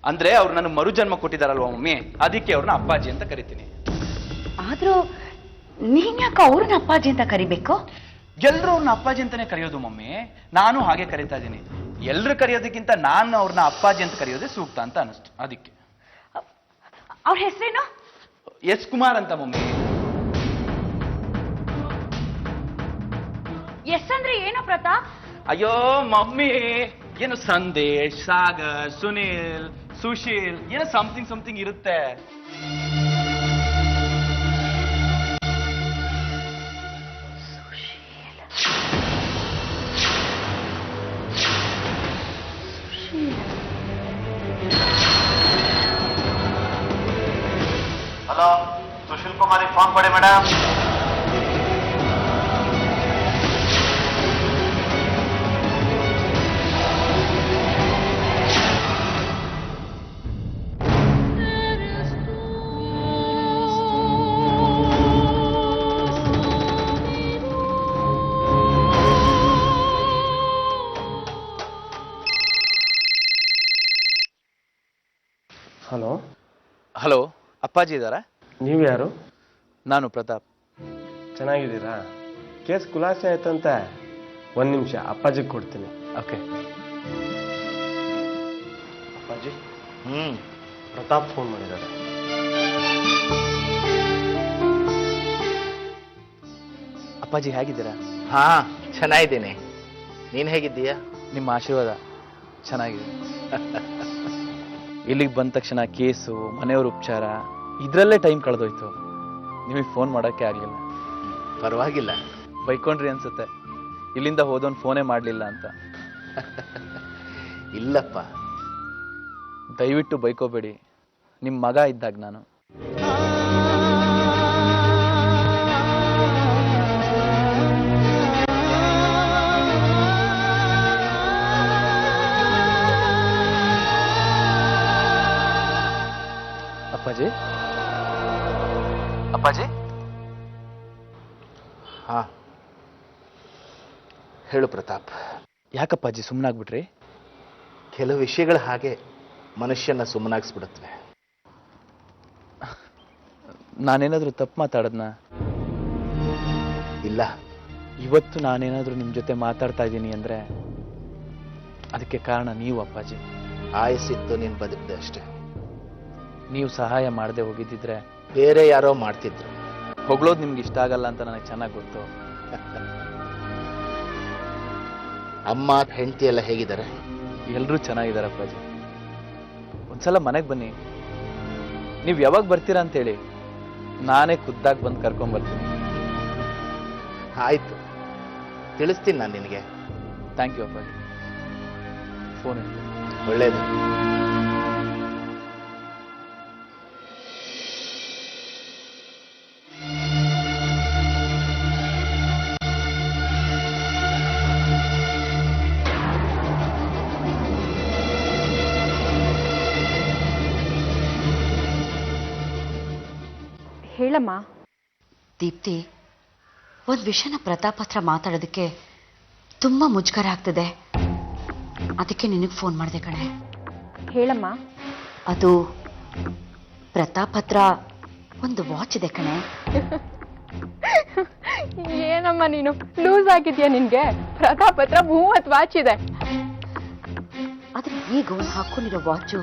ಅಂದ್ರೆ ಅವ್ರು ನನಗೆ ಮರುಜನ್ಮ ಕೊಟ್ಟಿದಾರಲ್ವಾ ಮಮ್ಮಿ, ಅದಕ್ಕೆ ಅವ್ರನ್ನ ಅಪ್ಪಾಜಿ ಅಂತ ಕರಿತೀನಿ. ಆದ್ರೂ ನೀನ್ ಯಾಕೆ ಅವ್ರನ್ನ ಅಪ್ಪಾಜಿ ಅಂತ ಕರಿಬೇಕು? ಎಲ್ರು ಅವ್ರನ್ನ ಅಪ್ಪಾಜಿ ಅಂತಾನೆ ಕರೆಯೋದು ಮಮ್ಮಿ, ನಾನು ಹಾಗೆ ಕರಿತಾ ಇದ್ದೀನಿ. ಎಲ್ರು ಕರೆಯೋದಕ್ಕಿಂತ ನಾನು ಅವ್ರನ್ನ ಅಪ್ಪಾಜಿ ಅಂತ ಕರೆಯೋದೇ ಸೂಕ್ತ ಅಂತ ಅನಿಸ್ತು, ಅದಕ್ಕೆ. ಅವ್ರ ಹೆಸರೇನು? ಎಸ್ ಕುಮಾರ್ ಅಂತ ಮಮ್ಮಿ. ಎಸ್ ಅಂದ್ರೆ ಏನೋ ಪ್ರತಾಪ್? ಅಯ್ಯೋ ಮಮ್ಮಿ, ಏನು ಸಂದೇಶ್, ಸಾಗರ್, ಸುನೀಲ್, ಸುಶೀಲ್, ಏನೋ ಸಮಥಿಂಗ್ ಇರುತ್ತೆ. ಹಲೋ, ಸುಶೀಲ್ ಕುಮಾರಿಗೆ ಫೋನ್ ಕೊಡಿ ಮೇಡಮ್. ಹಲೋ ಹಲೋ, ಅಪ್ಪಾಜಿ ಇದ್ದಾರಾ? ನೀವು ಯಾರು? ನಾನು ಪ್ರತಾಪ್. ಚೆನ್ನಾಗಿದ್ದೀರಾ? ಕೇಸ್ ಖುಲಾಸೆ ಆಯ್ತಂತೆ. ಒಂದು ನಿಮಿಷ ಅಪ್ಪಾಜಿಗೆ ಕೊಡ್ತೀನಿ. ಓಕೆ. ಅಪ್ಪಾಜಿ, ಪ್ರತಾಪ್ ಫೋನ್ ಮಾಡಿದ್ದಾರೆ. ಅಪ್ಪಾಜಿ ಹೇಗಿದ್ದೀರಾ? ಹಾ, ಚೆನ್ನಾಗಿದ್ದೀನಿ. ನೀನ್ ಹೇಗಿದ್ದೀಯಾ? ನಿಮ್ಮ ಆಶೀರ್ವಾದ ಚೆನ್ನಾಗಿದೆ. ಇಲ್ಲಿಗೆ ಬಂದ ತಕ್ಷಣ ಕೇಸು, ಮನೆಯವ್ರ ಉಪಚಾರ, ಇದರಲ್ಲೇ ಟೈಮ್ ಕಳೆದೋಯ್ತು. ನಿಮಗೆ ಫೋನ್ ಮಾಡೋಕ್ಕೆ ಆಗಲಿಲ್ಲ. ಪರವಾಗಿಲ್ಲ. ಬೈಕೊಂಡ್ರಿ ಅನ್ಸುತ್ತೆ, ಇಲ್ಲಿಂದ ಹೋದವನು ಫೋನೇ ಮಾಡಲಿಲ್ಲ ಅಂತ. ಇಲ್ಲಪ್ಪ. ದಯವಿಟ್ಟು ಬೈಕೋಬೇಡಿ, ನಿಮ್ಮ ಮಗ ಇದ್ದಾಗ ನಾನು. ಅಪ್ಪಾಜಿ, ಅಪ್ಪಾಜಿ. ಹಾ, ಹೇಳು ಪ್ರತಾಪ್. ಯಾಕಪ್ಪಾಜಿ ಸುಮ್ಮನಾಗ್ಬಿಟ್ರಿ? ಕೆಲವು ವಿಷಯಗಳು ಹಾಗೆ ಮನುಷ್ಯನ ಸುಮ್ಮನಾಗಿಸ್ಬಿಡುತ್ತವೆ. ನಾನೇನಾದ್ರೂ ತಪ್ಪು ಮಾತಾಡದ್ನ? ಇಲ್ಲ. ಇವತ್ತು ನಾನೇನಾದ್ರೂ ನಿಮ್ಮ ಜೊತೆ ಮಾತಾಡ್ತಾ ಇದ್ದೀನಿ ಅಂದ್ರೆ ಅದಕ್ಕೆ ಕಾರಣ ನೀವು ಅಪ್ಪಾಜಿ. ಆಯಸ್ಸಿತ್ತು ನೀನು ಬದುಕಿದೆ ಅಷ್ಟೇ. ನೀವು ಸಹಾಯ ಮಾಡದೆ ಹೋಗಿದ್ದಿದ್ರೆ ಬೇರೆ ಯಾರೋ ಮಾಡ್ತಿದ್ರು. ಹೊಗಳೋದು ನಿಮ್ಗೆ ಇಷ್ಟ ಆಗಲ್ಲ ಅಂತ ನನಗೆ ಚೆನ್ನಾಗಿ ಗೊತ್ತು. ಅಮ್ಮ ಹೆಂಡತಿ ಎಲ್ಲ ಹೇಗಿದ್ದಾರೆ? ಎಲ್ಲರೂ ಚೆನ್ನಾಗಿದ್ದಾರೆ ಅಪ್ಪಾಜಿ. ಒಂದ್ಸಲ ಮನೆಗೆ ಬನ್ನಿ. ನೀವು ಯಾವಾಗ ಬರ್ತೀರಾ ಅಂತೇಳಿ ನಾನೇ ಖುದ್ದಾಗಿ ಬಂದು ಕರ್ಕೊಂಡ್ಬರ್ತೀನಿ. ಆಯ್ತು, ತಿಳಿಸ್ತೀನಿ ನಾನು ನಿನಗೆ. ಥ್ಯಾಂಕ್ ಯು ಅಪ್ಪಾಜಿ. ಫೋನ್ ಒಳ್ಳೇದು. ಹೇಳಮ್ಮ. ದೀಪ್ತಿ, ಒಂದು ವಿಷಯನ ಪ್ರತಾಪ್ ಹತ್ರ ಮಾತಾಡೋದಕ್ಕೆ ತುಂಬ ಮುಜುಗರ ಆಗ್ತದೆ. ಅದಕ್ಕೆ ನಿನಗೆ ಫೋನ್ ಮಾಡಿದೆ ಕಣೆ. ಹೇಳಮ್ಮ. ಅದು ಪ್ರತಾಪ್ ಹತ್ರ ಒಂದು ವಾಚ್ ಇದೆ ಕಣೆ. ಏನಮ್ಮ ನೀನು ಲೂಸ್ ಆಗಿದ್ಯಾ? ನಿನ್ಗೆ ಪ್ರತಾಪ್ ಹತ್ರ 30 ವಾಚ್ ಇದೆ. ಆದ್ರೆ ಈಗ ಅವನು ಹಾಕೊಂಡಿರೋ ವಾಚು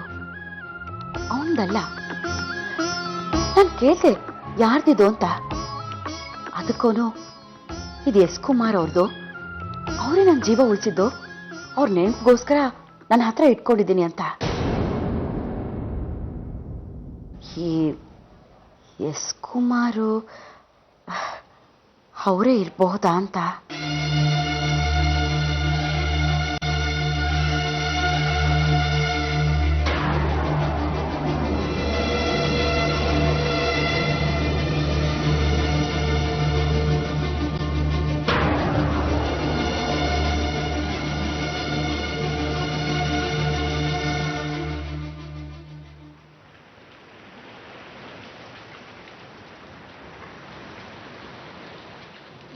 ಅವನದಲ್ಲ. ನಾನು ಕೇಳ್ದೆ ಯಾರ್ದಿದು ಅಂತ. ಅದಕ್ಕೋನು ಇದು ಎಸ್ ಕುಮಾರ್ ಅವ್ರದ್ದು, ಅವರೇ ನನ್ನ ಜೀವ ಉಳಿಸಿದ್ದು, ಅವ್ರ ನೆನಪಿಗೋಸ್ಕರ ನನ್ನ ಹತ್ರ ಇಟ್ಕೊಂಡಿದ್ದೀನಿ ಅಂತ. ಈ ಎಸ್ ಕುಮಾರು ಅವರೇ ಇರಬಹುದಾ ಅಂತ.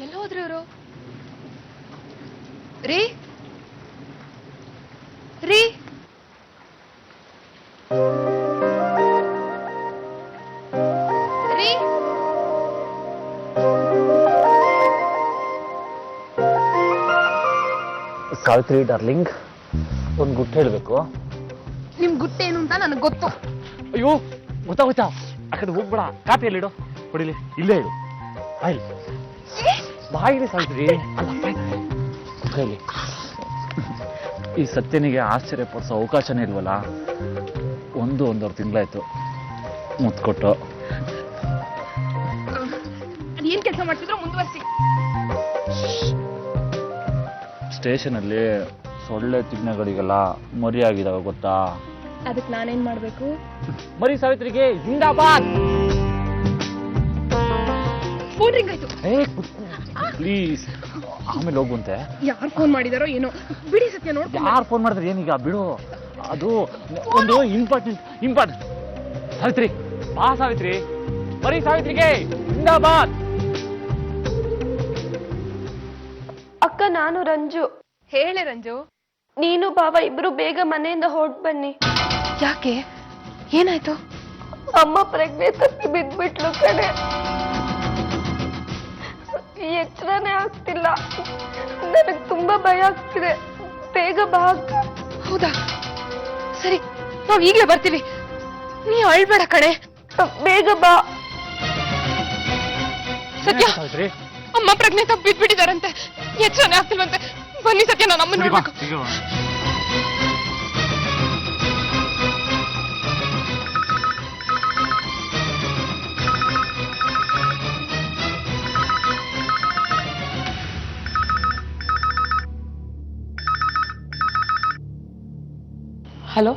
ಎಲ್ಲಿ ಹೋದ್ರು ಇವರು? ರೀ ರೀ ಸಾವಿತ್ರಿ ಡಾರ್ಲಿಂಗ್, ಒಂದು ಗುಟ್ಟು ಹೇಳಬೇಕು. ನಿಮ್ ಗುಟ್ಟೇನು ಅಂತ ನನಗೆ ಗೊತ್ತು. ಅಯ್ಯೋ ಗೊತ್ತಾಗೋಯ್ತಾ? ಆ ಕಡೆ ಹೋಗ್ಬೇಡ, ಕಾಪಿಯಲ್ಲಿಡು, ಹೊಡಿಲಿ, ಇಲ್ಲೇ ಇಡು. ಬಾಯಿ ಬಾಯಿಲಿ ಸಾವಿತ್ರಿ, ಕೈಲಿ. ಈ ಸತ್ಯನಿಗೆ ಆಶ್ಚರ್ಯ ಪಡಿಸೋ ಅವಕಾಶನೇ ಇಲ್ವಲ್ಲ. ಒಂದೂವರೆ ತಿಂಗಳಾಯ್ತು ಮುತ್ಕೊಟ್ಟು. ಏನ್ ಕೆಲಸ ಮಾಡ್ತಿದ್ರು ಮುಂದುವರಿಸಿ. ಸ್ಟೇಷನಲ್ಲಿ ಸೊಳ್ಳೆ ತಿಗ್ನೆಗಳಿಗೆಲ್ಲ ಮರಿ ಆಗಿದಾವ ಗೊತ್ತಾ? ಅದಕ್ಕೆ ನಾನೇನ್ ಮಾಡ್ಬೇಕು? ಮರಿ ಸಾವಿತ್ರಿಗೆ ಜಿಂದಾಬಾದ್. ಫೋನ್ ರಿಂಗ್ ಆಯ್ತು. ಪ್ಲೀಸ್, ಆಮೇಲೆ ಹೋಗುವಂತೆ. ಯಾರು ಫೋನ್ ಮಾಡಿದಾರೋ ಏನೋ, ಬಿಡಿ ಸತ್ಯ ನೋಡ್ಕೊಂಡು. ಯಾರು ಫೋನ್ ಮಾಡಿದ್ರೆ ಏನೀಗ, ಬಿಡು. ಅದು ಒಂದು ಇಂಪಾರ್ಟೆಂಟ್. ಸಾವಿತ್ರಿ ಬಾ, ಸಾವಿತ್ರಿ, ಮರಿ ಸಾವಿತ್ರಿಗೆ ಜಿಂದಾಬಾದ್. ಅಕ್ಕ, ನಾನು ರಂಜು. ಹೇಳೆ ರಂಜು. ನೀನು ಬಾವ ಇಬ್ರು ಬೇಗ ಮನೆಯಿಂದ ಹೊರಟ್ ಬನ್ನಿ. ಯಾಕೆ, ಏನಾಯ್ತು? ಅಮ್ಮ ಪ್ರಜ್ಞೆ ತಪ್ಪಿ ಬಿದ್ಬಿಟ್ಲು ಕಡೆ. ಎಚ್ಚರನೇ ಆಗ್ತಿಲ್ಲ. ನನಗ್ ತುಂಬಾ ಭಯ ಆಗ್ತಿದೆ. ಬೇಗ ಬಾ ಅಕ್ಕ. ಹೌದಾ, ಸರಿ, ನಾವ್ ಈಗಲೇ ಬರ್ತೀವಿ. ನೀ ಅಳ್ಬೇಡ ಕಣೆ. ಬೇಗ ಬಾ. ಸತ್ಯ, ಸಾವಿತ್ರಿ, ಅಮ್ಮ ಪ್ರಜ್ಞೆ ತಪ್ಪಿ ಬಿದ್ಬಿಟ್ಟಿದಾರಂತೆ. ಎಚ್ಚರನೇ ಆಗ್ತಿಲ್ವಂತೆ. ಬನ್ನಿ ಸತ್ಯ, ನಾನು ಅಮ್ಮನ ನೋಡ್ಬೇಕು. ಹಲೋ,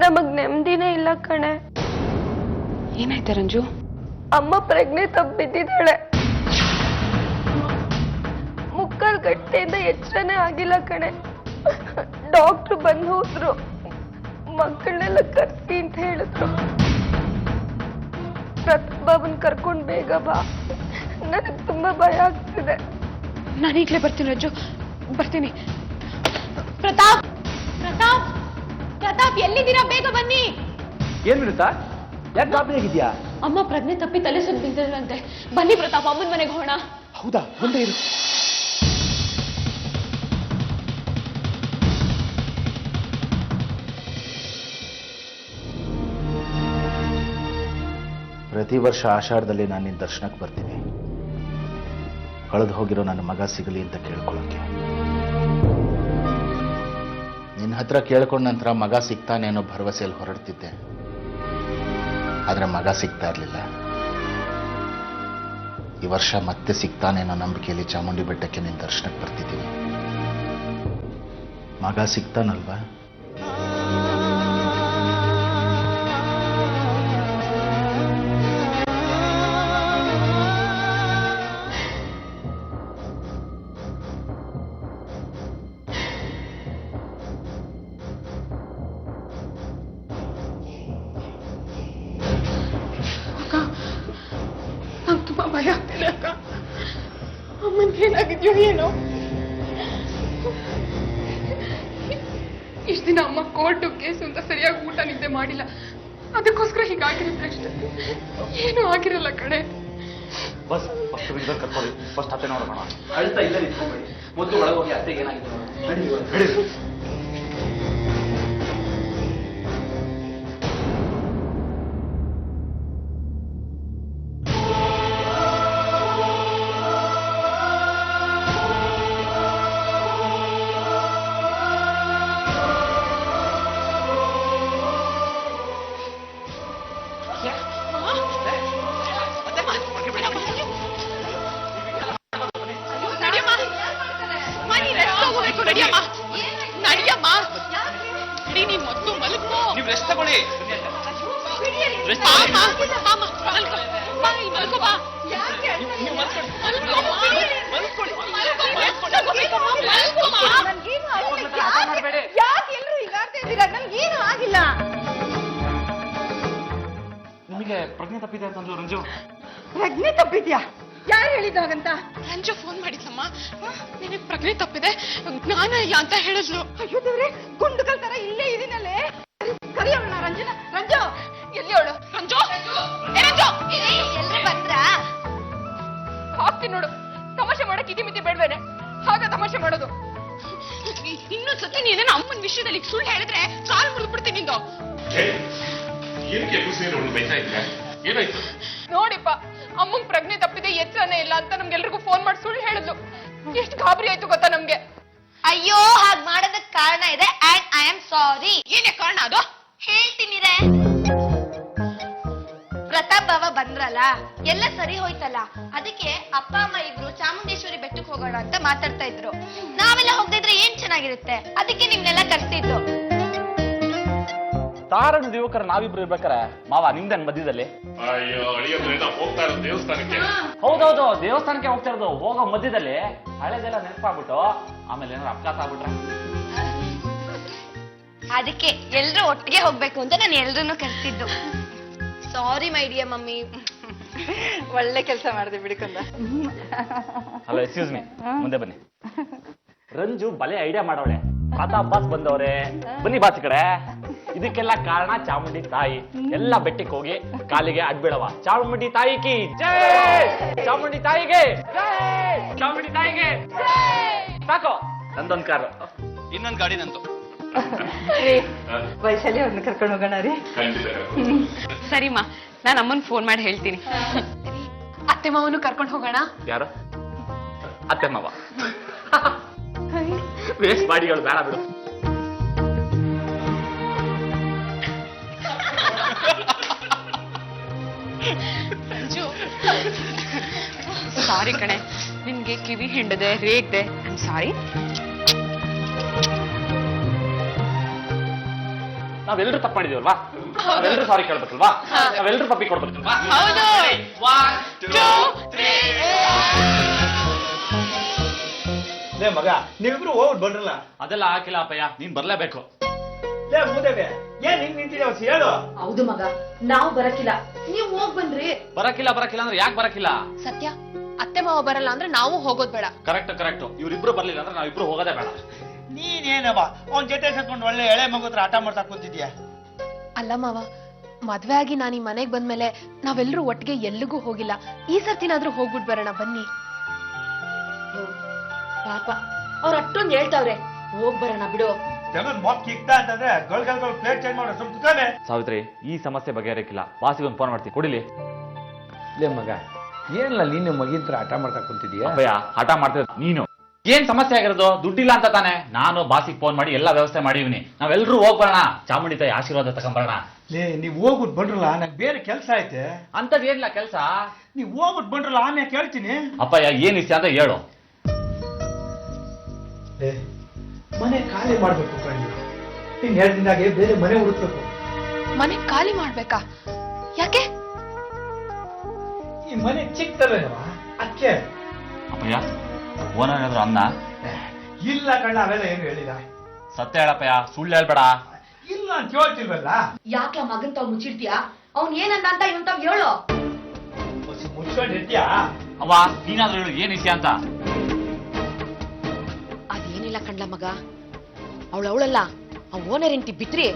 ನಮಗ್ ನೆಮ್ಮದಿನೇ ಇಲ್ಲ ಕಣೆ. ಏನಾಯ್ತು ರಂಜು? ಅಮ್ಮ ಪ್ರಜ್ಞೆ ತಪ್ಪಿ ಬಿದ್ದಿದ್ದಾಳೆ. ಮುಕ್ಕಲ್ ಗಟ್ಟೆಯಿಂದ ಎಚ್ಚರನೇ ಆಗಿಲ್ಲ ಕಣೆ. ಡಾಕ್ಟ್ರು ಬಂದು ಹೋದ್ರು. ಮಕ್ಕಳನ್ನೆಲ್ಲ ಕರ್ಸಿ ಅಂತ ಹೇಳಿದ್ರು. ಪ್ರತಾಪನ್ ಕರ್ಕೊಂಡ್ ಬೇಗ ಬಾ. ನನಗ್ ತುಂಬಾ ಭಯ ಆಗ್ತಿದೆ. ನಾನು ಈಗಲೇ ಬರ್ತೀನಿ ರಂಜು, ಬರ್ತೀನಿ. ಪ್ರತಾಪ್, ಪ್ರತಾಪ್, ಪ್ರತಾಪ್, ಎಲ್ಲಿದ್ದೀರಾ? ಬೇಗ ಬನ್ನಿ. ಏನ್ ಬಿಡುತ್ತಾ? ಯಾಕೆ ಗಾಬರಿ ಆಗಿದ್ಯಾ? ಅಮ್ಮ ಪ್ರಜ್ಞೆ ತಪ್ಪಿ ತಲೆ ಸುತ್ತ ಬಿದ್ದಿದ್ರಂತೆ. ಬನ್ನಿ ಪ್ರತಾಪ್, ಅಮ್ಮನ ಮನೆಗೆ ಹೋಗೋಣ. ಹೌದಾ? ಒಂದೇ ಇರು. ಪ್ರತಿ ವರ್ಷ ಆಷಾಢದಲ್ಲಿ ನಾನು ನಿನ್ನ ದರ್ಶನಕ್ಕೆ ಬರ್ತೀನಿ. ಕಳೆದು ಹೋಗಿರೋ ನನ್ನ ಮಗ ಸಿಗಲಿ ಅಂತ ಕೇಳ್ಕೊಳ್ಳೋಕ್ಕೆ. ನಿನ್ನ ಹತ್ರ ಕೇಳ್ಕೊಂಡ ನಂತರ ಮಗ ಸಿಗ್ತಾನೆ ಅನ್ನೋ ಭರವಸೆಯಲ್ಲಿ ಹೊರಡ್ತಿದ್ದೆ. ಆದರೆ ಮಗ ಸಿಗ್ತಾ ಇರಲಿಲ್ಲ. ಈ ವರ್ಷ ಮತ್ತೆ ಸಿಗ್ತಾನೆ ಅನ್ನೋ ನಂಬಿಕೆಯಲ್ಲಿ ಚಾಮುಂಡಿ ಬೆಟ್ಟಕ್ಕೆ ನಿನ್ನ ದರ್ಶನಕ್ಕೆ ಬರ್ತಿದ್ದೀನಿ. ಮಗ ಸಿಗ್ತಾನಲ್ವಾ? ನಂಗೆ ತುಂಬಾ ಭಯ ಆಗ್ತಿದೆ ಅಕ್ಕ. ಅಮ್ಮನ್ಗೆ ಏನಾಗಿದ್ಯೋ ಏನೋ. ಇಷ್ಟ ದಿನ ಅಮ್ಮ ಕೋರ್ಟು ಕೇಸು ಅಂತ ಸರಿಯಾಗಿ ಊಟ ನಿದ್ದೆ ಮಾಡಿಲ್ಲ. ಅದಕ್ಕೋಸ್ಕರ ಹೀಗಾಗಿರುತ್ತೆ ಅಷ್ಟೇ, ಏನೂ ಆಗಿರಲ್ಲ ಕಣೆ. ಬಸ್ ಫಸ್ಟ್ ವಿಂಡರ್ ಕರ್ಕೊಳ್ಳಿ, ಫಸ್ಟ್ ಅತ್ತೆ ನೋಡೋಣ. ಅಳ್ತಾ ಇಲ್ಲ, ನಿಂತ್ಕೊಂಡ್ಬಿಡಿ. ಮೊದಲು ಒಳಗೆ ಹೋಗಿ ಅತ್ತೆಗೆ ಏನಾಗಿದೆ. ನೀವು ರೆಸ್ಟ್ ತಗೊಳ್ಳಿ. ನಿಮಗೆ ಪ್ರಜ್ಞೆ ತಪ್ಪಿದೆ ಅಂತಂದ್ರು ರಂಜು. ಪ್ರಜ್ಞೆ ತಪ್ಪಿದ್ಯಾ? ಯಾರು ಹೇಳಿದಾಗಂತ? ರಂಜು ಫೋನ್ ಮಾಡಿದ್ಲಮ್ಮ. ನಿನಗೆ ಪ್ರಜ್ಞೆ ತಪ್ಪಿದೆ, ಜ್ಞಾನ ಇಲ್ಲ ಅಂತ ಹೇಳಿದ್ಲು. ಅಯ್ಯೋ ದೇವ್ರೆ, ಗುಂಡುಕಲ್ ತರ ಇಲ್ಲೇ ಇದೀನಲ್ಲೇ. ಕರಿಯವಳ ರಂಜನ. ರಂಜು ಎಲ್ಲಿ ಅವಳು? ರಂಜು, ಏ ರಂಜು, ಎಲ್ರು ಬಂದ್ರ? ಹಾಕ್ತೀನಿ ನೋಡು. ತಮಾಷೆ ಮಾಡಕ್ ಇತಿ ಮಿತಿ ಬೇಡವೇನೆ? ಹಾಗ ತಮಾಷೆ ಮಾಡೋದು. ಇನ್ನೊಂದ್ ಸತಿ ನೀನೇನೋ ಅಮ್ಮನ ವಿಷಯದಲ್ಲಿ ಸುಳ್ಳು ಹೇಳಿದ್ರೆ ಕಾಲ್ ಮುರಿದ್ಬಿಡ್ತೀನಿ ನಿಂದು. ಏನಕ್ಕೆ ಖುಷಿಯನ್ನು ಬೈತಾ ಇದ್ರೆ ಏನಾಯ್ತು? ನೋಡಿಪ್ಪ, ಅಮ್ಮಂಗ್ ಪ್ರಜ್ಞೆ ತಪ್ಪಿದೆ, ಎಚ್ಚರನೇ ಇಲ್ಲ ಅಂತ ನಮ್ಗೆಲ್ರಿಗೂ ಫೋನ್ ಮಾಡಿ ಸುಳ್ಳು ಹೇಳಿದ್ಲು. ಎಷ್ಟು ಗಾಬರಿ ಆಯ್ತು ಗೊತ್ತಾ ನಮ್ಗೆ. ಅಯ್ಯೋ, ಹಾಗ್ ಮಾಡೋದಕ್ ಕಾರಣ ಇದೆ ಅಂಡ್ ಐ ಆಮ್ ಸಾರಿ. ಏನೇ ಕಾರಣ ಅದು? ಹೇಳ್ತೀನಿರೆ. ಪ್ರತಾಪ್ ಬಾವ ಬಂದ್ರಲ್ಲ, ಎಲ್ಲ ಸರಿ ಹೋಯ್ತಲ್ಲ, ಅದಕ್ಕೆ ಅಪ್ಪ ಅಮ್ಮ ಇಬ್ರು ಚಾಮುಂಡೇಶ್ವರಿ ಬೆಟ್ಟಕ್ಕೆ ಹೋಗೋಣ ಅಂತ ಮಾತಾಡ್ತಾ ಇದ್ರು. ನಾವೆಲ್ಲ ಹೋಗ್ದಿದ್ರೆ ಏನ್ ಚೆನ್ನಾಗಿರುತ್ತೆ, ಅದಕ್ಕೆ ನಿಮ್ನೆಲ್ಲ ಕರ್ತಿದ್ದು. ತಾರಣ ಯುವಕರ ನಾವಿಬ್ರು ಇರ್ಬೇಕಾರೆ ಮಾವ ನಿಮ್ದೇನ್ ಮಧ್ಯದಲ್ಲಿ? ಅಯ್ಯೋ ಅಳಿಯಂದ್ರೆ ನಾವು ಹೋಗ್ತಾ ಇರೋದು ದೇವಸ್ಥಾನಕ್ಕೆ. ಹೌದೌದು, ದೇವಸ್ಥಾನಕ್ಕೆ ಹೋಗ್ತಾ ಇರೋದು. ಹೋಗೋ ಮಧ್ಯದಲ್ಲಿ ಹಳೆದೆಲ್ಲ ನೆನಪಾಗ್ಬಿಟ್ಟು ಆಮೇಲೆ ಏನಾರು ಅಪಘಾತ ಆಗ್ಬಿಟ್ರೆ? ಅದಕ್ಕೆ ಎಲ್ರು ಒಟ್ಟಿಗೆ ಹೋಗ್ಬೇಕು ಅಂತ ನಾನು ಎಲ್ರನ್ನೂ ಕರ್ತಿದ್ದು. ಸಾರಿ ಮೈ ಡಿಯರ್ ಮಮ್ಮಿ. ಒಳ್ಳೆ ಕೆಲಸ ಮಾಡಿದೆ ಬಿಡ್ಕೊಂಡ. ಹಲೋ, ಎಕ್ಸ್ಕ್ಯೂಸ್ ಮೀ, ಮುಂದೆ ಬನ್ನಿ. ರಂಜು ಬಲೆ ಐಡಿಯಾ ಮಾಡೋಳೆ. ಪ್ರತಾಪ್ ಬಾಸ್ ಬಂದವ್ರೆ, ಬನ್ನಿ ಬಾಸ್ ಈ ಕಡೆ. ಇದಕ್ಕೆಲ್ಲ ಕಾರಣ ಚಾಮುಂಡಿ ತಾಯಿ. ಎಲ್ಲ ಬೆಟ್ಟಕ್ಕೆ ಹೋಗಿ ಕಾಲಿಗೆ ಅಡ್ಬಿಡವ. ಚಾಮುಂಡಿ ತಾಯಿ ಕಿ ಜೈ, ಚಾಮುಂಡಿ ತಾಯಿಗೆ ಜೈ, ಚಾಮುಂಡಿ ತಾಯಿಗೆ ಸಾಕು. ನಂದೊಂದ್ ಕಾರು, ಇನ್ನೊಂದು ಗಾಡಿ ನಂದು. ವೈಶಾಲಿ ಅವ್ರನ್ನ ಕರ್ಕೊಂಡು ಹೋಗೋಣ ರೀ. ಖಂಡಿತ. ಸರಿಮಾ, ನಾನು ಅಮ್ಮನ್ ಫೋನ್ ಮಾಡಿ ಹೇಳ್ತೀನಿ. ಅತ್ತೆ ಮಾವನು ಕರ್ಕೊಂಡು ಹೋಗೋಣ. ಯಾರು? ಅತ್ತೆ ಮಾವ. ವೇಸ್ಟ್ ಬಾಡಿಗಳು ಬೇಡ ಬಿಡು. ಸಾರಿ ಕಣೆ, ನಿನ್ಗೆ ಕಿವಿ ಹಿಂಡದೆ ರೇಗ್ದೆ. I am sorry. ನಾವೆಲ್ಲರೂ ತಪ್ಪು ಮಾಡಿದೀವಲ್ವಾ? ನಾವೆಲ್ಲರೂ ಸಾರಿ ಕೇಳ್ಬೇಕಲ್ವಾ? ನಾವೆಲ್ಲರೂ ಪಪ್ಪಿ ಕೊಡ್ಬೇಕಲ್ವಾ? ಹೌದು. 1 2 3. ಲೇ ಮಗ, ನೀವಿಬ್ರು ಹೋಗ್ಬಿಟ್ಟು ಬಂದ್ರಲ್ಲ. ಅದೆಲ್ಲ ಹಾಕಿಲ್ಲ ಅಪ್ಪಯ್ಯ, ನೀನ್ ಬರ್ಲೇಬೇಕು. ಲೇ ಮೂದೇವೆ, ಏನ್ ಹಿಂಗ್ ನಿಂತಿದ್ದೇವ ಹೇಳು. ಹೌದು ಮಗ, ನಾವು ಬರಕಿಲ್ಲ, ನೀವು ಹೋಗ್ ಬನ್ರಿ. ಬರಕಿಲ್ಲ ಅಂದ್ರೆ ಯಾಕೆ ಬರಕಿಲ್ಲ? ಸತ್ಯ, ಅತ್ತೆ ಮಾವ ಬರಲ್ಲ ಅಂದ್ರೆ ನಾವು ಹೋಗೋದ್ ಬೇಡ. ಕರೆಕ್ಟ್. ಇವ್ರಿಬ್ರು ಬರ್ಲಿಲ್ಲ ಅಂದ್ರೆ ನಾವಿಬ್ರು ಹೋಗೋದೇ ಬೇಡ. ನೀನೇನವ ಅವ್ನ ಜೊತೆ ಸೇರ್ಕೊಂಡು ಒಳ್ಳೆ ಎಳೆ ಮಗುತ್ರ ಆಟ ಮಾಡ್ತಾ ಕೂತಿದ್ಯಾ? ಅಲ್ಲ ಮಾವ, ಮದ್ವೆ ಆಗಿ ನಾನು ಈ ಮನೆಗ್ ಬಂದ್ಮೇಲೆ ನಾವೆಲ್ಲರೂ ಒಟ್ಟಿಗೆ ಎಲ್ಲಿಗೂ ಹೋಗಿಲ್ಲ. ಈ ಸರ್ತಿನಾದ್ರೂ ಹೋಗ್ಬಿಟ್ ಬರೋಣ ಬನ್ನಿ. ಪಾಪ ಅವ್ರ ಅಷ್ಟೊಂದು ಹೇಳ್ತಾವ್ರೆ, ಹೋಗ್ ಬರೋಣ ಬಿಡು. ಜಗನ್ ಮೊಕ್ ಕಿಕ್ತಾ ಅಂತಂದ್ರೆ ಗಳು ಪ್ಲೇಟ್ ಚೇಂಜ್ ಮಾಡೋ ಸ್ವಲ್ಪ ಕುತ್ಕೊಳ್ಳೆ. ಸಾವಿತ್ರಿ, ಈ ಸಮಸ್ಯೆ ಬಗೆಹರಿಕಿಲ್ಲ. ಬಾಸಿಗೊಂದು ಫೋನ್ ಮಾಡ್ತೀವಿ, ಕೊಡಿಲಿ. ಲೇ ಮಗ, ಏನಿಲ್ಲ, ನೀನು ಮಗಿಂತ್ರ ಆಟ ಮಾಡ್ತಾ ಕುಂತಿದೀಯ. ಅಪ್ಪಯ್ಯ, ಹಠ ಮಾಡ್ತಿರೋದು ನೀನು. ಏನ್ ಸಮಸ್ಯೆ ಆಗಿರೋದು? ದುಡ್ಡಿಲ್ಲ ಅಂತ ತಾನೆ. ನಾನು ಬಾಸಿಗೆ ಫೋನ್ ಮಾಡಿ ಎಲ್ಲ ವ್ಯವಸ್ಥೆ ಮಾಡಿವ್ನಿ. ನಾವೆಲ್ಲರೂ ಹೋಗ್ಬರೋಣ, ಚಾಮುಂಡಿ ತಾಯಿ ಆಶೀರ್ವಾದ ತಗೊಂಬರೋಣ. ಲೇ, ನೀವ್ ಹೋಗ್ಬಿಟ್ಟು ಬಂದ್ರಲ್ಲ, ನಂಗೆ ಬೇರೆ ಕೆಲಸ ಐತೆ. ಅಂತದ್ ಏನಿಲ್ಲ ಕೆಲಸ. ನೀವ್ ಹೋಗ್ಬಿಟ್ಟು ಬಂದ್ರಲ್ಲ, ಆಮೇಲೆ ಕೇಳ್ತೀನಿ. ಅಪ್ಪಯ್ಯ, ಏನ್ ಇಷ್ಟ ಅಂತ ಹೇಳು. ಮನೆ ಖಾಲಿ ಮಾಡ್ಬೇಕು ಕಣ್ಣು. ನೀನ್ ಹೇಳ್ತಿದ್ದಾಗೆ ಬೇರೆ ಮನೆ ಹುಡುಕ್ಬೇಕು. ಮನೆ ಖಾಲಿ ಮಾಡ್ಬೇಕಾ? ಯಾಕೆ? ಈ ಮನೆ ಚಿಕ್ಕದಲ್ಲೇನವ, ಅದಕ್ಕೆ. ಅಪ್ಪಯ್ಯ, ಓನರ್ ಏನಾದ್ರು ಅನ್ನ? ಇಲ್ಲ ಕಣ್ಣ, ಅವೆಲ್ಲ ಏನು ಹೇಳಿಲ್ಲ. ಸತ್ಯ ಹೇಳಪ್ಪಯ್ಯ, ಸುಳ್ಳು ಹೇಳ್ಬೇಡ. ಇಲ್ಲ ಅಂತ ಹೇಳ್ತಿಲ್ವಲ್ಲ. ಯಾಕೆ ಮಗನ್ ತಾವ್ ಮುಚ್ಚಿಡ್ತೀಯಾ? ಅವ್ನ್ ಏನಂದ ಅಂತ ಇವನ್ ತಾವ್ ಹೇಳು. ಮುಚ್ಕೊಂಡಿರ್ತೀಯಾ? ಅವ್ವ, ನೀನಾದ್ರೂ ಹೇಳು, ಏನ್ ವಿಷಯ ಅಂತ. ಅದೇನಿಲ್ಲ ಕಣ್ಲ ಮಗ, ಅವಳಲ್ಲ ಆ ಓನರ್ ಹೆಂಡತಿ ಬಿತ್ರಿ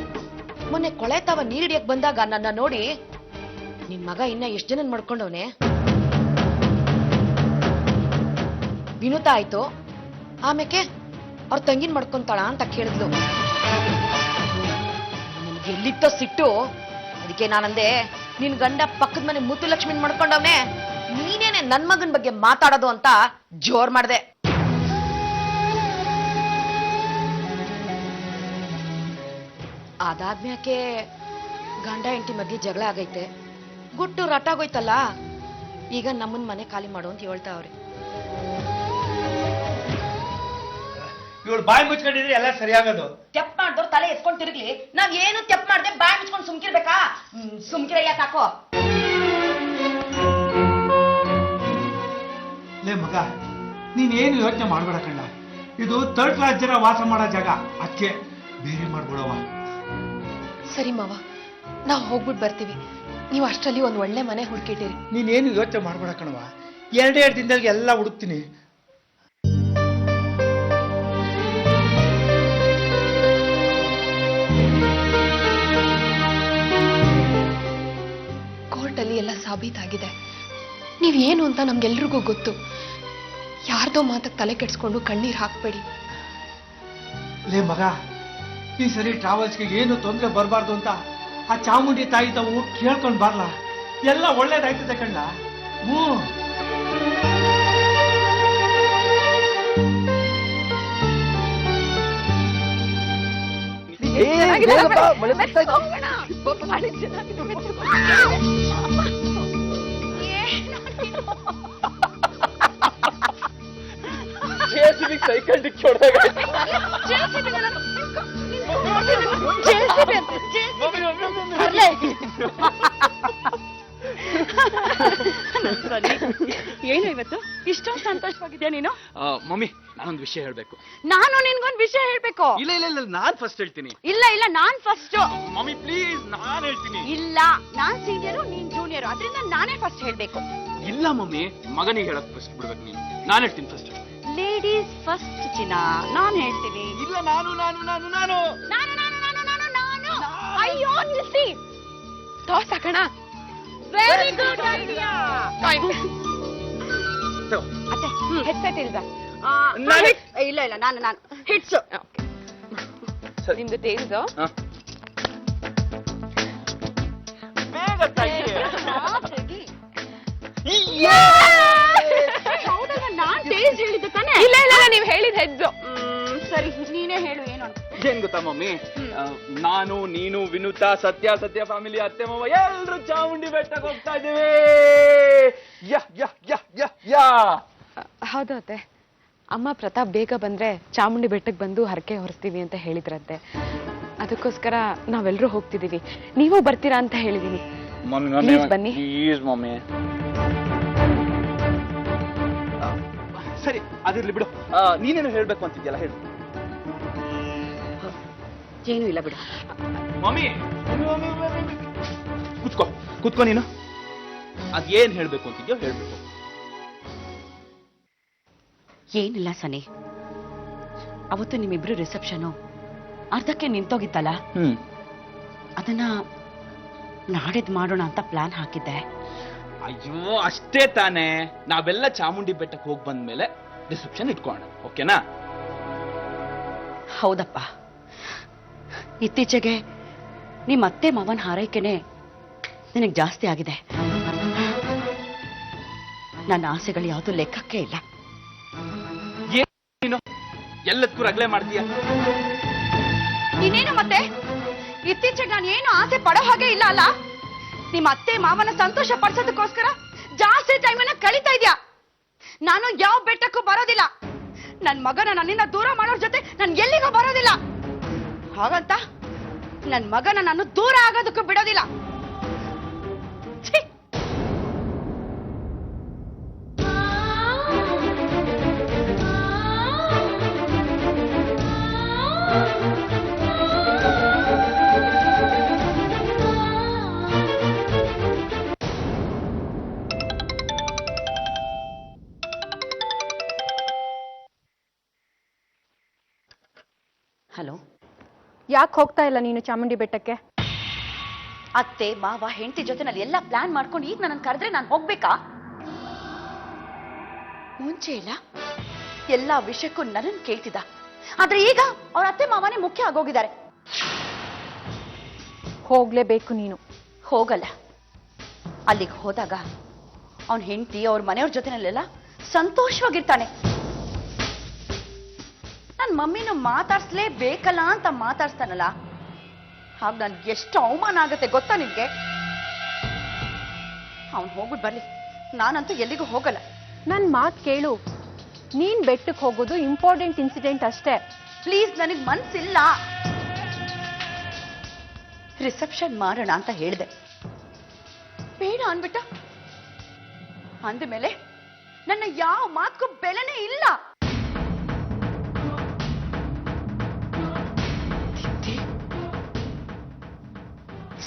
ಮೊನ್ನೆ ಕೊಳೆ ತಾವ ನೀರಿಡಿಯಕ್ ಬಂದಾಗ ನನ್ನ ನೋಡಿ ನಿನ್ ಮಗ ಇನ್ನ ಎಷ್ಟ್ ಜನ ಮಾಡ್ಕೊಂಡವನೆ. ವಿನುತಾ ಆಯ್ತು, ಆಮೇಲೆ ಅವ್ರ ತಂಗಿನ್ ಮಾಡ್ಕೊಂತಾಳ ಅಂತ ಕೇಳಿದ್ಲು. ನನ್ಗೆ ಎಲ್ಲಿತ್ತೋ ಸಿಟ್ಟು, ಅದಕ್ಕೆ ನಾನಂದೆ, ನಿನ್ ಗಂಡ ಪಕ್ಕದ ಮನೆ ಮುತ್ತು ಲಕ್ಷ್ಮಿನ್ ಮಾಡ್ಕೊಂಡವನೆ, ನೀನೇನೆ ನನ್ ಮಗನ್ ಬಗ್ಗೆ ಮಾತಾಡೋದು ಅಂತ ಜೋರ್ ಮಾಡ್ದೆ. ಅದಾದ್ಮ್ಯಾಕೆ ಗಂಡ ಹೆಂಡತಿ ಮಧ್ಯೆ ಜಗಳ ಆಗೈತೆ, ಗುಟ್ಟು ರಟ್ಟಾಗೋಯ್ತಲ್ಲ, ಈಗ ನಮ್ಮನ್ ಮನೆ ಖಾಲಿ ಮಾಡು ಅಂತ ಹೇಳ್ತಾವ್ರೆ. ಇವಳು ಬಾಯಿ ಮುಚ್ಕೊಂಡಿದ್ರೆ ಎಲ್ಲ ಸರಿಯಾಗೋದು. ತೆಪ್ ಮಾಡ್ದವ್ರು ತಲೆ ಎತ್ಕೊಂಡ್ ತಿರುಗ್ಲಿ, ನಾವ್ ಏನು ತೆಪ್ ಮಾಡ್ದೆ ಬಾಯಿ ಮುಚ್ಕೊಂಡ್ ಸುಮ್ಕಿರ್ಬೇಕಾ? ಸುಮ್ಕಿರಯ್ಯ ಸಾಕು. ಲೇ ಮಗ, ನೀನೇನು ಯೋಚನೆ ಮಾಡ್ಬೇಡ ಕಣ್ಣ. ಇದು ಥರ್ಡ್ ಕ್ಲಾಸ್ ಜನ ವಾಸ ಮಾಡೋ ಜಾಗ, ಅದಕ್ಕೆ ಬೇರೆ ಮಾಡ್ಬಿಡವ. ಸರಿ ಮಾವ, ನಾವು ಹೋಗ್ಬಿಟ್ಟು ಬರ್ತೀವಿ. ನೀವು ಅಷ್ಟರಲ್ಲಿ ಒಂದ್ ಒಳ್ಳೆ ಮನೆ ಹುಡುಕಿಟ್ಟಿರಿ. ನೀನೇನು ಯೋಚನೆ ಮಾಡ್ಬೇಡ ಕಣವ, ಎರಡೇ ದಿನದಲ್ಲಿ ಎಲ್ಲ ಹುಡುಕ್ತೀನಿ. ಕೋರ್ಟಲ್ಲಿ ಎಲ್ಲ ಸಾಬೀತಾಗಿದೆ. ನೀವೇನು ಅಂತ ನಮ್ಗೆಲ್ರಿಗೂ ಗೊತ್ತು. ಯಾರ್ದೋ ಮಾತಕ್ಕೆ ತಲೆ ಕೆಡ್ಸ್ಕೊಂಡು ಕಣ್ಣೀರ್ ಹಾಕ್ಬೇಡಿ. ಲೇ ಮಗ, ಈ ಸರಿ ಟ್ರಾವೆಲ್ಸ್ಗೆ ಏನು ತೊಂದರೆ ಬರಬಾರ್ದು ಅಂತ ಆ ಚಾಮುಂಡಿ ತಾಯಿ ತಾವು ಕೇಳ್ಕೊಂಡು ಬರ್ಲಾ, ಎಲ್ಲ ಒಳ್ಳೇದಾಯ್ತದೆ ಕಣ್ಣ. ಹ್ಞೂ ಸೈಕಲ್ ಡಿಕ್ಕಿ ಹೊಡೆದಾಗ ಏನು ಇವತ್ತು ಇಷ್ಟೊಂದು ಸಂತೋಷವಾಗಿದ್ಯಾ ನೀನು? ಮಮ್ಮಿ, ನಾನೊಂದು ವಿಷಯ ಹೇಳ್ಬೇಕು. ನಾನು ನಿನ್ಗೊಂದು ವಿಷಯ ಹೇಳ್ಬೇಕು. ಇಲ್ಲ ಇಲ್ಲ ಇಲ್ಲ, ನಾನ್ ಫಸ್ಟ್ ಹೇಳ್ತೀನಿ. ಇಲ್ಲ ಇಲ್ಲ, ನಾನ್ ಫಸ್ಟ್. ಮಮ್ಮಿ ಪ್ಲೀಸ್, ನಾನ್ ಹೇಳ್ತೀನಿ. ಇಲ್ಲ, ನಾನ್ ಸೀನಿಯರು, ನೀನ್ ಜೂನಿಯರು, ಅದರಿಂದ ನಾನೇ ಫಸ್ಟ್ ಹೇಳ್ಬೇಕು. ಇಲ್ಲ ಮಮ್ಮಿ, ಮಗನಿಗೆ ಹೇಳಕ್ ಫಸ್ಟ್ ಬಿಡ್ಬೇಕು ನೀನು. ನಾನ್ ಹೇಳ್ತೀನಿ ಫಸ್ಟ್. ಲೇಡೀಸ್ ಫಸ್ಟ್ ಚಿನ್ನ, ನಾನ್ ಹೇಳ್ತೀನಿ. ಇಲ್ಲ, ನಾನು ನಾನು ನಾನು ನಾನು ನಾನು ನಾನು ನಾನು ನಾನು ನಾನು ಅಯ್ಯೋ ನಿಲ್ಸಿ. ದೋಸ ಕಣ. Very good idea. ಅತ್ತೆ ಹೆಡ್ಸೆಟ್ ಇಲ್ವಾ? ಇಲ್ಲ ಇಲ್ಲ, ನಾನು ಹಿಟ್ಸು. ನಿಮ್ದು ಟೇಲ್ಸ್. ಹೌದಲ್ಲ, ನಾನ್ ಟೇಸ್ಟ್ ಹೇಳಿದ್ದೆ ತಾನೇ? ಇಲ್ಲ ಇಲ್ಲ, ನೀವ್ ಹೇಳಿದ ಹೆಜ್ಜು. ಸರಿ, ನೀನೇ ಹೇಳು ಏನು. ಏನ್ ಗೊತ್ತಾ ಮಮ್ಮಿ, ನಾನು, ನೀನು, ವಿನುತಾ, ಸತ್ಯ ಫ್ಯಾಮಿಲಿ, ಅತ್ತೆ ಮಾವ ಎಲ್ರು ಚಾಮುಂಡಿ ಬೆಟ್ಟಕ್ಕೆ ಹೋಗ್ತಾ ಇದೀವಿ. ಯಾ ಯಾ ಯಾ ಯಾ ಯಾ. ಹೌದು ಅತ್ತೆ, ಅಮ್ಮ ಪ್ರತಾಪ್ ಬೇಗ ಬಂದ್ರೆ ಚಾಮುಂಡಿ ಬೆಟ್ಟಕ್ಕೆ ಬಂದು ಹರಕೆ ಹೊರಿಸ್ತೀವಿ ಅಂತ ಹೇಳಿದ್ರಂತೆ. ಅದಕ್ಕೋಸ್ಕರ ನಾವೆಲ್ಲರೂ ಹೋಗ್ತಿದೀವಿ. ನೀವು ಬರ್ತೀರಾ ಅಂತ ಹೇಳಿದೀನಿ. Please ಬನ್ನಿ. Please mummy. ಸರಿ, ಅದಿರ್ಲಿ ಬಿಡು. ನೀನೇನು ಹೇಳ್ಬೇಕು ಅಂತಿದ್ಯಲ್ಲ, ಹೇಳು. ಏನು ಇಲ್ಲ ಬಿಡು. ಮಮ್ಮಿ ಕೂತ್ಕೋ ನೀನು. ಅದೇನ್ ಹೇಳ್ಬೇಕು ಅಂತಿದ್ಯೋ ಹೇಳ್ಬೇಕು. ಏನಿಲ್ಲ ಸನಿ, ಅವತ್ತು ನಿಮ್ಮಿಬ್ರು ರಿಸೆಪ್ಷನು ಅರ್ಧಕ್ಕೆ ನಿಂತೋಗಿತ್ತಲ್ಲ, ಅದನ್ನ ನಾಡಿದ್ ಮಾಡೋಣ ಅಂತ ಪ್ಲಾನ್ ಹಾಕಿದ್ದೆ. ಅಯ್ಯೋ ಅಷ್ಟೇ ತಾನೇ. ನಾವೆಲ್ಲ ಚಾಮುಂಡಿ ಬೆಟ್ಟಕ್ಕೆ ಹೋಗಿ ಬಂದ್ಮೇಲೆ ರಿಸೆಪ್ಷನ್ ಇಟ್ಕೊಳ್ಳೋಣ, ಓಕೆನಾ? ಹೌದಪ್ಪ, ಇತ್ತೀಚೆಗೆ ನಿಮ್ಮ ಅತ್ತೆ ಮಾವನ ಹಾರೈಕೆನೆ ನಿನಗೆ ಜಾಸ್ತಿ ಆಗಿದೆ. ನನ್ನ ಆಸೆಗಳು ಯಾವುದು ಲೆಕ್ಕಕ್ಕೆ ಇಲ್ಲ. ನೀನು ಎಲ್ಲದಕ್ಕೂ ರಗಳೆ ಮಾಡ್ತೀಯ. ಇನ್ನೇನು ಮತ್ತೆ, ಇತ್ತೀಚೆಗೆ ನಾನು ಏನು ಆಸೆ ಪಡೋ ಹಾಗೆ ಇಲ್ಲ ಅಲ್ಲ. ನಿಮ್ಮ ಅತ್ತೆ ಮಾವನ ಸಂತೋಷ ಪಡಿಸೋದಕ್ಕೋಸ್ಕರ ಜಾಸ್ತಿ ಟೈಮನ್ನ ಕಳೀತಾ ಇದ್ಯಾ. ನಾನು ಯಾವ ಬೆಟ್ಟಕ್ಕೂ ಬರೋದಿಲ್ಲ. ನನ್ ಮಗನ ನನ್ನಿಂದ ದೂರ ಮಾಡೋರ್ ಜೊತೆ ನಾನು ಎಲ್ಲಿಗೂ ಬರೋದಿಲ್ಲ. ಹಾಗಂತ ನನ್ ಮಗನ ನಾನು ದೂರ ಆಗೋದಕ್ಕೂ ಬಿಡೋದಿಲ್ಲ. ಛೀ! ಹಲೋ, ಯಾಕೆ ಹೋಗ್ತಾ ಇಲ್ಲ ನೀನು ಚಾಮುಂಡಿ ಬೆಟ್ಟಕ್ಕೆ? ಅತ್ತೆ ಮಾವ ಹೆಂಡತಿ ಜೊತೆ ನಾನು ಎಲ್ಲ ಪ್ಲಾನ್ ಮಾಡ್ಕೊಂಡು ಈಗ ನನ್ನ ಕರೆದ್ರೆ ನಾನು ಹೋಗ್ಬೇಕಾ? ಮುಂಚೆ ಇಲ್ಲ, ಎಲ್ಲಾ ವಿಷಯಕ್ಕೂ ನನ್ನನ್ನು ಕೇಳ್ತಿದ್ದ. ಆದ್ರೆ ಈಗ ಅವ್ರ ಅತ್ತೆ ಮಾವನೇ ಮುಖ್ಯ ಆಗೋಗಿದ್ದಾರೆ. ಹೋಗ್ಲೇಬೇಕು ನೀನು. ಹೋಗಲ್ಲ. ಅಲ್ಲಿಗೆ ಹೋದಾಗ ಅವನ ಹೆಂಡತಿ ಅವ್ರ ಮನೆಯವ್ರ ಜೊತೆನಲ್ಲೆಲ್ಲ ಸಂತೋಷವಾಗಿರ್ತಾನೆ. ನನ್ನ ಮಮ್ಮಿನೂ ಮಾತಾಡ್ಸ್ಲೇಬೇಕಲ್ಲ ಅಂತ ಮಾತಾಡ್ಸ್ತಾನಲ್ಲ, ಹಾಗ ನನ್ಗೆ ಎಷ್ಟು ಅವಮಾನ ಆಗತ್ತೆ ಗೊತ್ತಾ ನಿನ್ಗೆ? ಅವನು ಹೋಗ್ಬಿಟ್ಟು ಬರ್ಲಿ, ನಾನಂತೂ ಎಲ್ಲಿಗೂ ಹೋಗಲ್ಲ. ನನ್ ಮಾತು ಕೇಳು, ನೀನ್ ಬೆಟ್ಟಕ್ಕೆ ಹೋಗೋದು ಇಂಪಾರ್ಟೆಂಟ್ ಇನ್ಸಿಡೆಂಟ್ ಅಷ್ಟೇ. ಪ್ಲೀಸ್, ನನಗ್ ಮನ್ಸಿಲ್ಲ. ರಿಸೆಪ್ಷನ್ ಮಾಡೋಣ ಅಂತ ಹೇಳಿದೆ, ಬೇಡ ಅನ್ಬಿಟ್ಟ. ಅಂದಮೇಲೆ ನನ್ನ ಯಾವ ಮಾತಕ್ಕೂ ಬೆಲೆನೇ ಇಲ್ಲ.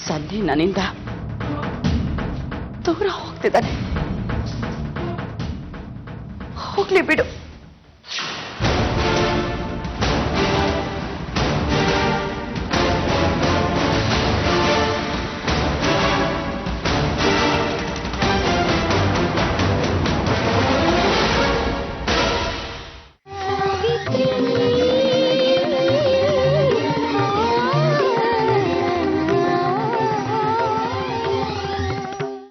ಸನ್ನಿ ನನ್ನಿಂದ ದೂರ ಹೋಗ್ತಿದ್ದಾನೆ. ಹೋಗ್ಲಿ ಬಿಡು.